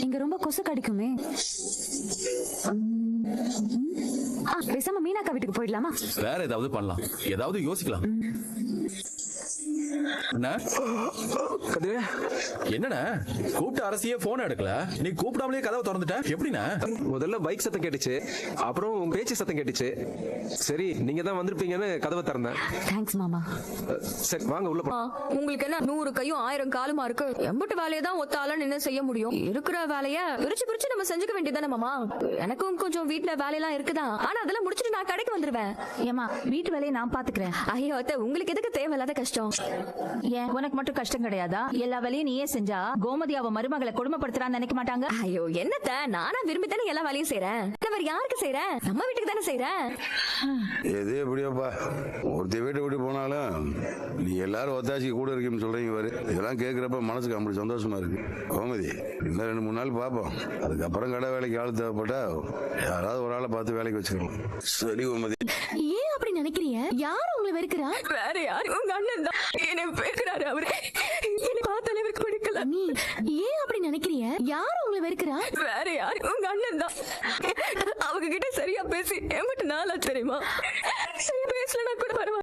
இங்க ரொம்ப கொசு கடிக்குமே. பேசாம மீனாக்கா வீட்டுக்கு போயிடலாமா? வேற ஏதாவது பண்ணலாம், ஏதாவது யோசிக்கலாம். என்னடா கூப்பிட்ட அரசியே போன் எடுக்கல, நீ கூப்பிடாமலே கதவை திறந்துட்ட, எப்படின்னா? முதல்ல பைக் சத்தம் கேட்டுச்சு, அப்புறம் உங்க பேச்சு சத்தம் கேட்டுச்சு. சரி நீங்க தான் வந்திருப்பீங்கன்னு கதவை திறந்தேன். தேங்க்ஸ் மாமா. சரி வாங்க உள்ள போலாம். உங்களுக்கு என்ன 100 கையும் 1000 காலுமா இருக்கு? எம்பட்டு வேலையை தான் ஒத்தால நின்னு செய்ய முடியும். இருக்கிற வேலைய பிரிச்சு நம்ம செஞ்சுக்க வேண்டியதானே மாமா. எனக்கும் கொஞ்சம் வீட்டுல வேலையெல்லாம் இருக்குதான், ஆனா அதெல்லாம் முடிச்சிட்டு நான் கடைக்கு வந்துருவேன். ஏமா வீட்டு வேலையை நான் பாத்துக்கிறேன். ஐயோ அத்தை, உங்களுக்கு எதுக்கு தேவையில்லாத கஷ்டம்? ஏன் உனக்கு மட்டும் கஷ்டம் கிடையாதா? எல்லா வேலையும் நீயே செஞ்சா கோமதி அவ மருமகளை கொடுமைப்படுத்துறான்னு நினைக்க மாட்டாங்க? ஐயோ என்னத்த, நானா விரும்பி தானே எல்லா வேலையும் செய்யறேன். வேற யாருக்கு செய்யறேன்? நம்ம வீட்டுக்கு தானே செய்யறேன். எது எப்படியோப்பா, ஒருத்த வீட்டை விட்டு போனாலும் நீ எல்லாரும் ஒத்தாச்சி கூட இருக்குன்னு சொல்றீங்க பாரு. இதெல்லாம் கேட்கிறப்ப மனசுக்கு அப்படி சந்தோஷமா இருக்கு. கோமதி, இன்னும் 2-3 நாள் பார்ப்போம். அதுக்கப்புறம் கடை வேலைக்கு ஆள் தேவைப்பட்டா யாராவது ஒரு ஆளை பார்த்து வேலைக்கு வச்சுக்கலாம். சரி கோமதி. ஏன் அப்படி நினைக்கிறீங்க? யார் உங்களை வெறுக்கிறா? வேற யாரு? உங்க அண்ணன் தான் என்ன வெறுக்கிறாரு. அவரு என்ன பார்த்தாலே அவருக்கு பிடிக்கல. நீ ஏன் அப்படி நினைக்கிறீங்க? யார் உங்களை வெறுக்கிறா? வேற யாரு? உங்க அண்ணன் தான். அவங்க கிட்ட சரியா பேசி எம்பிட்டு நாளா தெரியுமா? சரியா பேசலனா கூட பரவாயில்ல.